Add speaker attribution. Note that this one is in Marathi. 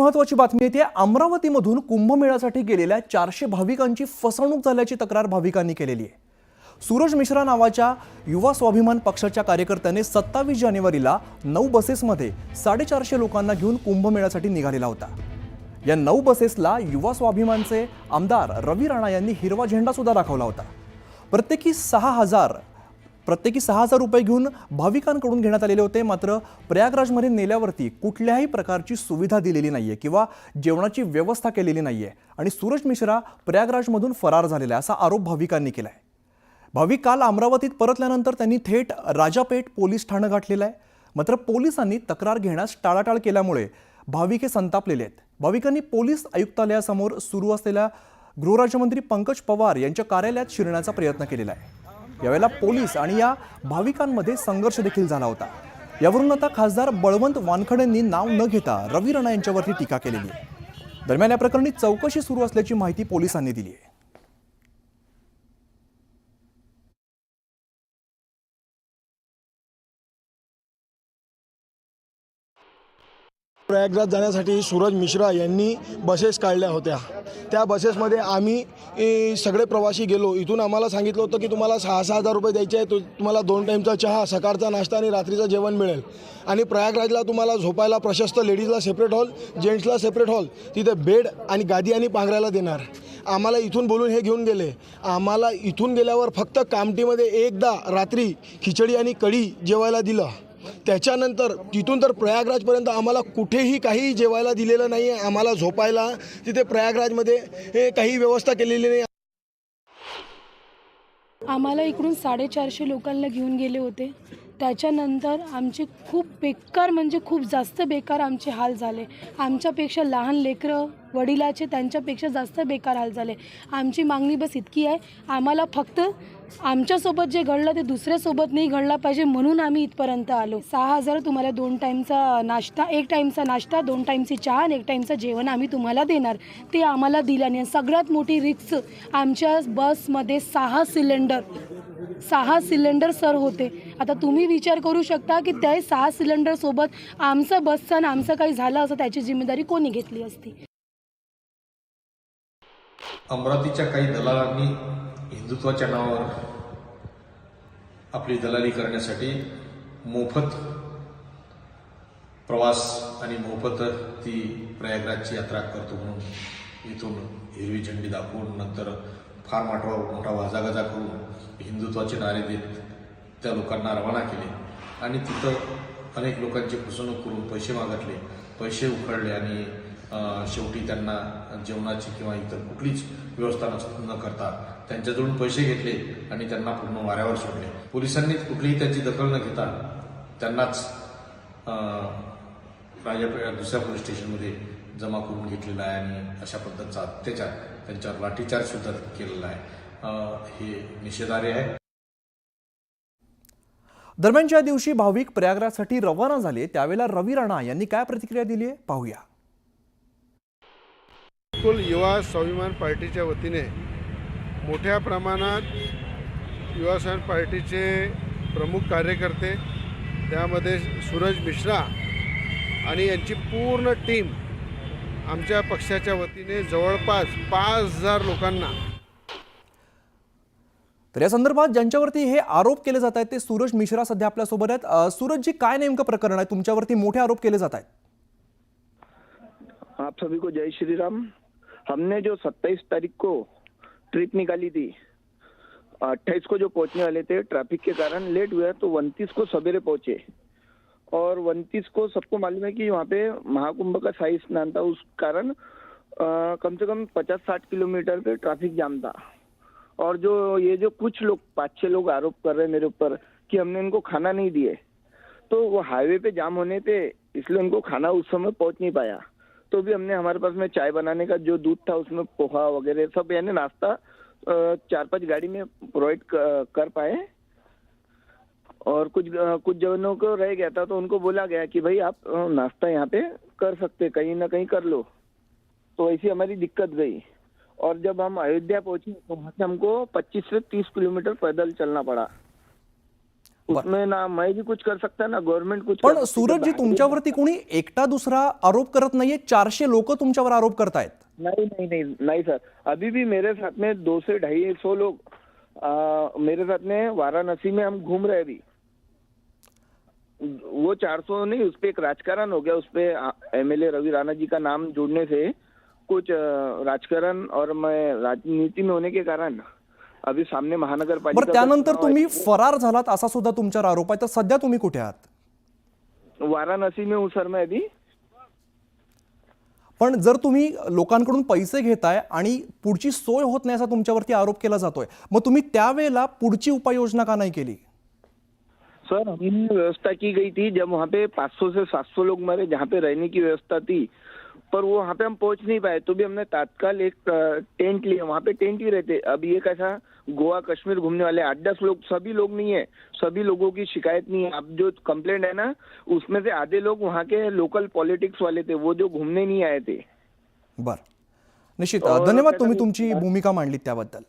Speaker 1: महत्त्वाची बातमी येते। अमरावतीमधून कुंभमेळ्यासाठी गेलेल्या 400 भाविकांची फसवणूक झाल्याची तक्रार भाविकांनी केलेली आहे। सूरज मिश्रा नावाच्या युवा स्वाभिमान पक्षाच्या कार्यकर्त्याने 27 जानेवारीला 9 बसेसमध्ये 450 लोकांना घेऊन कुंभमेळ्यासाठी निघालेला होता। या 9 बसेसला युवा स्वाभिमानचे आमदार रवी राणा यांनी हिरवा झेंडा सुद्धा दाखवला होता। प्रत्येकी 6,000 रुपये घेऊन भाविकांकडून घेण्यात आलेले होते। मात्र प्रयागराजमध्ये नेल्यावरती कुठल्याही प्रकारची सुविधा दिलेली नाहीये किंवा जेवणाची व्यवस्था केलेली नाहीये आणि सूरज मिश्रा प्रयागराजमधून फरार झालेला असा आरोप भाविकांनी केलाय। भाविक काल अमरावतीत परतल्यानंतर त्यांनी थेट राजापेठ पोलीस ठाणं गाठलेलं आहे। मात्र पोलिसांनी तक्रार घेण्यास टाळाटाळ केल्यामुळे भाविक संतापलेले आहेत। भाविकांनी पोलीस आयुक्तालयासमोर सुरू असलेल्या गृहराज्यमंत्री पंकज पवार यांच्या कार्यालयात शिरण्याचा प्रयत्न केलेला आहे। यावेळेला पोलीस आणि या भाविकांमध्ये संघर्ष देखील झाला होता। यावरून आता खासदार बळवंत वानखडेंनी नाव न घेता रवी राणा यांच्यावरती टीका केलेली आहे। दरम्यान या प्रकरणी चौकशी सुरू असल्याची माहिती पोलिसांनी दिली आहे।
Speaker 2: प्रयागराज जाण्यासाठी सूरज मिश्रा यांनी बसेस काढल्या होत्या। त्या बसेसमध्ये आम्ही सगळे प्रवासी गेलो। इथून आम्हाला सांगितलं होतं की तुम्हाला 6,000 रुपये द्यायचे आहे, तुम्हाला 2 टाईमचा चहा, सकाळचा नाश्ता आणि रात्रीचं जेवण मिळेल आणि प्रयागराजला तुम्हाला झोपायला प्रशस्त लेडीजला सेपरेट हॉल, जेंट्सला सेपरेट हॉल, तिथे बेड आणि गादी आणि पांघरायला देणार। आम्हाला इथून बोलून हे घेऊन गेले। आम्हाला इथून गेल्यावर फक्त कामठीमध्ये एकदा रात्री खिचडी आणि कढी जेवायला दिलं। त्याच्यानंतर तिथून तर प्रयागराजपर्यंत आम्हाला कुठेही काही जेवायला दिलेलं नाही आहे। आम्हाला झोपायला तिथे प्रयागराजमध्ये काही व्यवस्था केलेली नाही।
Speaker 3: आम्हाला इकडून 450 लोकांना घेऊन गेले होते। त्याच्यानंतर आमचे खूप बेकार म्हणजे खूप जास्त बेकार आमचे हाल झाले। आमच्यापेक्षा लहान लेकरं वडिलाचे त्यांच्यापेक्षा जास्त बेकार हाल झाले। आमची मागणी बस इतकी आहे, आम्हाला फक्त आमच्यासोबत जे घडलं ते दुसऱ्यासोबत नाही घडला पाहिजे म्हणून आम्ही इथपर्यंत आलो। 6,000 तुम्हाला 2 टाईमचा नाश्ता, 1 टाईमचा नाश्ता, 2 टाईमची चहा आणि 1 टाईमचं जेवण आम्ही तुम्हाला देणार, ते आम्हाला दिलं नाही। सगळ्यात मोठी रिक्स आमच्या बसमध्ये 6 सिलेंडर सर होते। आता तुम्ही विचार करू शकता की त्या 6 सिलेंडर सोबत आमचं बसचं आणि आमचं काही झालं असं त्याची जिम्मेदारी कोणी घेतली असती।
Speaker 4: अमरावतीच्या काही दलालांनी हिंदुत्वाच्या नावावर आपली दलाली करण्यासाठी मोफत प्रवास आणि मोफत ती प्रयागराजची यात्रा करतो म्हणून इथून हिरवी झेंडी दाखवून नंतर फार मोठा वाजागाजा करून हिंदुत्वाचे नारे देत त्या लोकांना रवाना केले आणि तिथं अनेक लोकांची फसवणूक करून पैसे मागितले, पैसे उकळले आणि शेवटी त्यांना जेवणाची किंवा इतर कुठलीच व्यवस्था न करता त्यांच्याजवळून पैसे घेतले आणि त्यांना पूर्ण वाऱ्यावर सोडले। पोलिसांनी कुठलीही त्याची दखल न घेता त्यांनाच राजापेठ दुसऱ्या पोलीस स्टेशनमध्ये जमा करून घेतलेला आहे आणि अशा पद्धतीचा अत्याचार त्यांच्यावर लाठीचार्ज सुद्धा केलेला आहे। हे निषेधार्ह आहे।
Speaker 1: दरम्यान ज्या दिवशी भाविक प्रयागराजसाठी रवाना झाले त्यावेळेला रवी राणा यांनी काय प्रतिक्रिया दिली आहे पाहूया।
Speaker 5: युवा स्वाभिमान पार्टीच्या वतीने मोठ्या प्रमाणात युवा स्वाभिमान पार्टीचे प्रमुख कार्यकर्ते, त्यामध्ये सूरज मिश्रा आणि यांची पूर्ण टीम आमच्या पक्षाच्या वतीने जवळपास 5,000 लोकांना।
Speaker 1: तर या संदर्भात ज्यांच्यावरती हे आरोप केले जात आहेत ते सूरज मिश्रा सध्या आपल्या सोबत आहेत। सूरजजी, काय नेमकं प्रकरण आहे, तुमच्यावरती मोठे आरोप केले जात आहेत?
Speaker 6: आप सभी को जय श्री राम। हमने जो 27 तारीख को ट्रिप निकाली थी, 28 को जो पहुंचने वाले थे, ट्रैफिक के कारण लेट हुआ तो 29 को सवेरे पहुंचे और 29 को सबको मालूम है कि वहाँ पे महाकुंभ का शाही स्नान था। उस कारण कम से कम 50-60 किलोमीटर पे ट्रैफिक जाम था। और जो कुछ लोग 5-6 लोग आरोप कर रहे हैं मेरे ऊपर कि हमने इनको खाना नहीं दिए, तो वो हाईवे पे जाम होने पे इसलिए उनको खाना उस समय पहुंच नहीं पाया। तो भी हमने हमारे पास में चाय बनाने का जो दूध था उसमें पोहा वगैरह सब यानी नाश्ता 4-5 गाड़ी में प्रोवाइड कर पाए। और कुछ जनों को रह गया था तो उनको बोला गया कि भाई आप नाश्ता यहाँ पे कर सकते, कहीं ना कहीं कर लो। तो ऐसी हमारी दिक्कत गई। और जब हम अयोध्या पहुंचे तो वहाँ से हमको 25 से 30 किलोमीटर पैदल चलना पड़ा। उसमें ना मैं भी कुछ कर सकता ना गवर्नमेंट कुछ कर
Speaker 1: पण
Speaker 6: सकती.
Speaker 1: सूरज जी, तुमच्यावरती कोणी एकटा दुसरा आरोप करत नाहीये, 400 लोक तुमच्यावर आरोप करतायत.
Speaker 6: नहीं नहीं नहीं नहीं सर, अभी भी मेरे साथ में 200 से 250 लोग मेरे साथ में वाराणसी में हम घूम रहे अभी. वो 400 नहीं, उस पे एक राजकारण हो गया. उस पे एमएलए रवि राणा जी का नाम जोड़ने से कुछ राजकारण और मैं राजनीति में होने के कारण अभी सामने महानगर
Speaker 1: बरं,
Speaker 6: पालिका
Speaker 1: त्यानंतर तुम्ही फरार झालात असा सुद्धा तुमच्यावर आरोप आहे. तर सध्या तुम्ही कुठे आहात?
Speaker 6: वाराणसी में हूँ सर मैं अभी.
Speaker 1: पण जर तुम्ही लोकांकडून पैसे घेताय आणि पुढची सोय होत नाही असा तुमच्यावरती आरोप केला जातोय, मग तुम्ही त्यावेळेला पुढची उपाययोजना का नाही केली?
Speaker 6: सर हमने व्यवस्था की गई थी जब वहाँ पे 500 से 700 लोग मरे, जहाँ पे रहने की व्यवस्था थी, पर वो वहाँ पे हम पहुंच नहीं पाए. तो भी हमने तात्काल एक टेंट लिया, वहाँ पे टेंट ही रहते. अब ये कैसा गोवा कश्मीर घूमने वाले 8-10 लोग, सभी लोग नहीं है, सभी लोगों की शिकायत नहीं है. अब जो कंप्लेंट है ना, उसमें से आधे लोग वहाँ के लोकल पॉलिटिक्स वाले थे, वो जो घूमने नहीं आए थे.
Speaker 1: बरं, निश्चित
Speaker 6: और
Speaker 1: धन्यवाद,
Speaker 6: त्याचा
Speaker 1: तुम्ही
Speaker 6: मी-
Speaker 1: तुमची भूमिका मांडलीत त्याबद्दल.